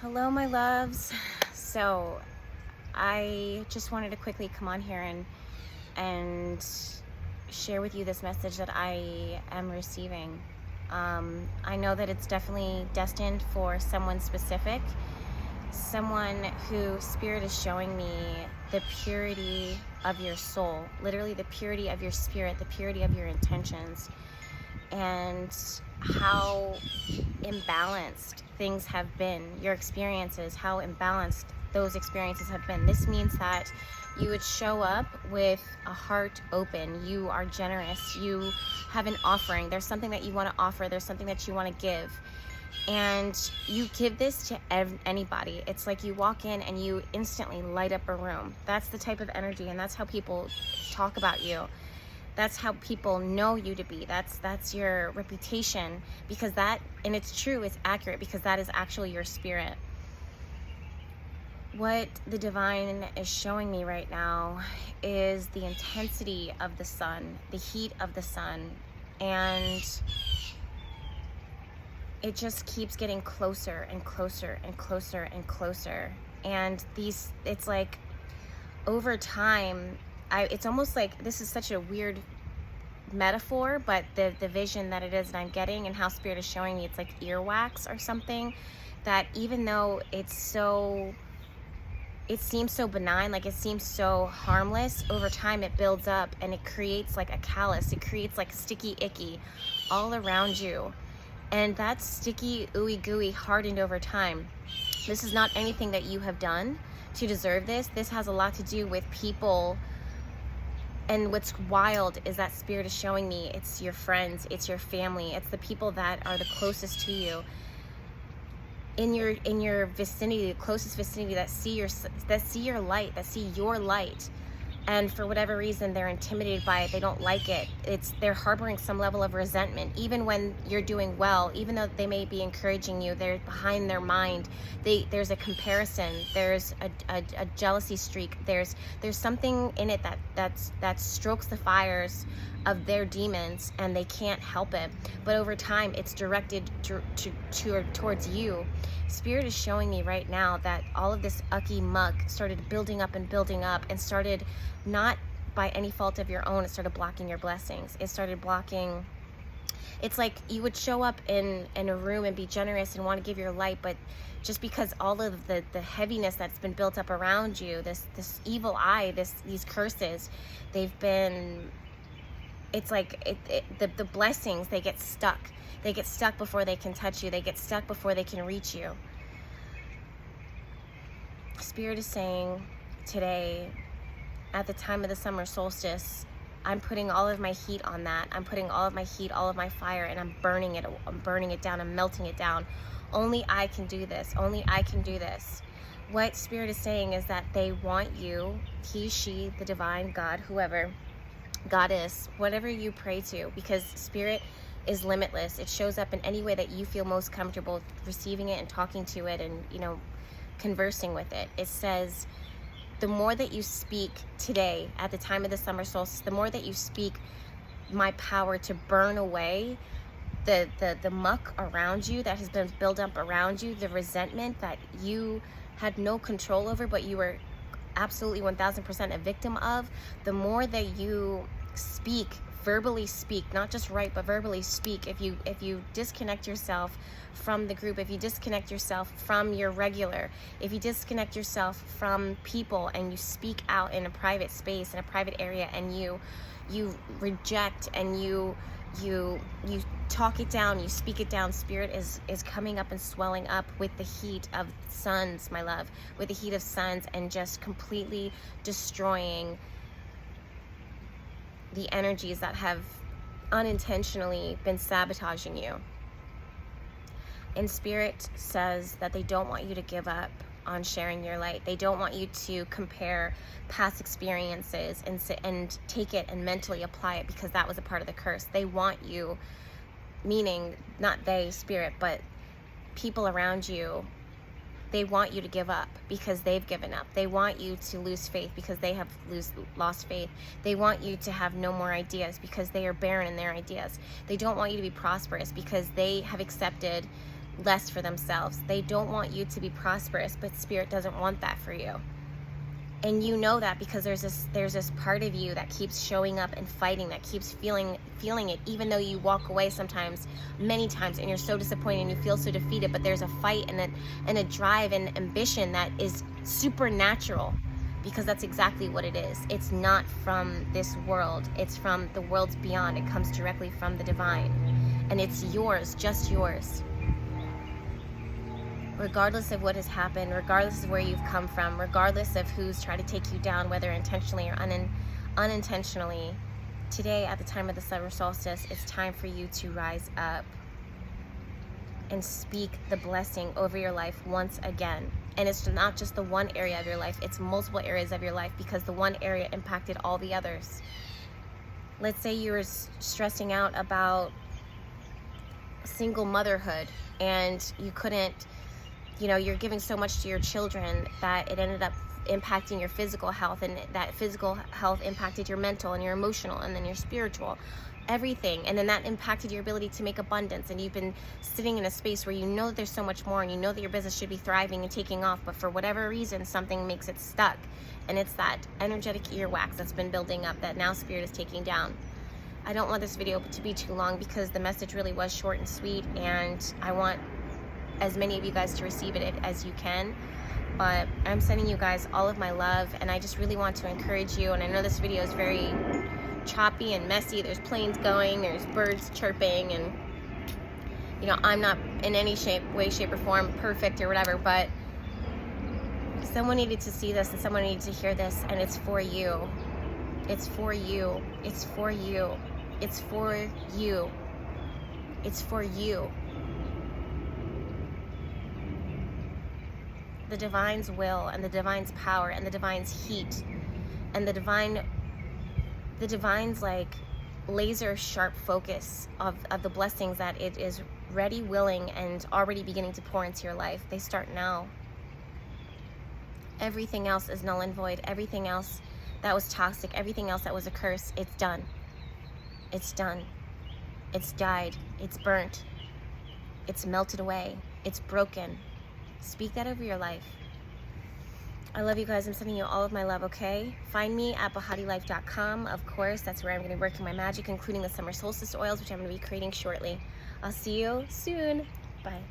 Hello, my loves. So, I just wanted to quickly come on here and share with you this message that I am receiving. I know that it's definitely destined for someone specific, someone who Spirit is showing me the purity of your soul, literally the purity of your spirit, the purity of your intentions, and how imbalanced things have been, your experiences, how imbalanced those experiences have been. This means that you would show up with a heart open. You are generous. You have an offering. There's something that you want to offer. There's something that you want to give. And you give this to anybody. It's like you walk in and you instantly light up a room. That's the type of energy, and that's how people talk about you. That's how people know you to be. That's your reputation, because that, and it's true, it's accurate, because that is actually your spirit. What the divine is showing me right now is the intensity of the sun, the heat of the sun, and it just keeps getting closer and closer and closer and closer. And it's like over time, it's almost like, this is such a weird metaphor, but the vision that it is that I'm getting and how Spirit is showing me, it's like earwax or something, that even though it seems so benign, like it seems so harmless, over time it builds up and it creates like a callus, it creates like sticky icky all around you. And that sticky ooey gooey hardened over time. This is not anything that you have done to deserve this. This has a lot to do with people. And what's wild is that Spirit is showing me it's your friends, it's your family, it's the people that are the closest to you, in your vicinity, the closest vicinity, that see your light, that see your light. And for whatever reason, they're intimidated by it. They don't like it. They're harboring some level of resentment, even when you're doing well. Even though they may be encouraging you, they're behind their mind. There's a comparison. There's a jealousy streak. There's something in it that strokes the fires of their demons, and they can't help it. But over time, it's directed towards you. Spirit is showing me right now that all of this ucky muck started building up and started, not by any fault of your own, it started blocking your blessings. It started blocking. It's like you would show up in a room and be generous and want to give your light, but just because all of the heaviness that's been built up around you, this evil eye, these curses, they've been, it's like the blessings, they get stuck. They get stuck before they can touch you. They get stuck before they can reach you. Spirit is saying today, at the time of the summer solstice, I'm putting all of my heat on that. I'm putting all of my heat, all of my fire, and I'm burning it down. I'm melting it down. Only I can do this. Only I can do this. What Spirit is saying is that they want you, he, she, the divine, God, whoever, Goddess, whatever you pray to, because Spirit is limitless. It shows up in any way that you feel most comfortable receiving it and talking to it and, conversing with it. It says, the more that you speak today at the time of the summer solstice, the more that you speak my power to burn away the muck around you that has been built up around you, the resentment that you had no control over, but you were absolutely 1000% a victim of, the more that you speak, verbally speak, not just write, but verbally speak. If you disconnect yourself from the group, if you disconnect yourself from your regular, if you disconnect yourself from people and you speak out in a private space, in a private area, and you reject and you talk it down, you speak it down, Spirit is coming up and swelling up with the heat of suns, my love, with the heat of suns, and just completely destroying the energies that have unintentionally been sabotaging you. And Spirit says that they don't want you to give up on sharing your light. They don't want you to compare past experiences and take it and mentally apply it, because that was a part of the curse. They want you, meaning not they, Spirit, but people around you, they want you to give up because they've given up. They want you to lose faith because they have lost faith. They want you to have no more ideas because they are barren in their ideas. They don't want you to be prosperous because they have accepted less for themselves. They don't want you to be prosperous, but Spirit doesn't want that for you. And you know that because there's this part of you that keeps showing up and fighting, that keeps feeling it, even though you walk away sometimes, many times, and you're so disappointed and you feel so defeated. But there's a fight and a drive and ambition that is supernatural, because that's exactly what it is. It's not from this world. It's from the worlds beyond. It comes directly from the divine, and it's yours, just yours. Regardless of what has happened, regardless of where you've come from, regardless of who's tried to take you down, whether intentionally or unintentionally, today at the time of the summer solstice, it's time for you to rise up and speak the blessing over your life once again. And it's not just the one area of your life, it's multiple areas of your life, because the one area impacted all the others. Let's say you were stressing out about single motherhood and you couldn't, you're giving so much to your children that it ended up impacting your physical health, and that physical health impacted your mental and your emotional and then your spiritual, everything. And then that impacted your ability to make abundance. And you've been sitting in a space where you know that there's so much more, and you know that your business should be thriving and taking off, but for whatever reason, something makes it stuck. And it's that energetic earwax that's been building up that now Spirit is taking down. I don't want this video to be too long because the message really was short and sweet, and I want as many of you guys to receive it as you can. But I'm sending you guys all of my love, and I just really want to encourage you. And I know this video is very choppy and messy. There's planes going, there's birds chirping, and I'm not in any way, shape, or form perfect or whatever, but someone needed to see this and someone needed to hear this, and it's for you. It's for you. It's for you. It's for you. It's for you. The divine's will and the divine's power and the divine's heat and the divine's like laser sharp focus of the blessings that it is ready, willing, and already beginning to pour into your life. They start now. Everything else is null and void. Everything else that was toxic, everything else that was a curse, it's done. It's done. It's died. It's burnt. It's melted away. It's broken. Speak that over your life. I love you guys. I'm sending you all of my love, okay? Find me at bahatiLife.com. Of course, that's where I'm going to be working my magic, including the summer solstice oils, which I'm going to be creating shortly. I'll see you soon. Bye.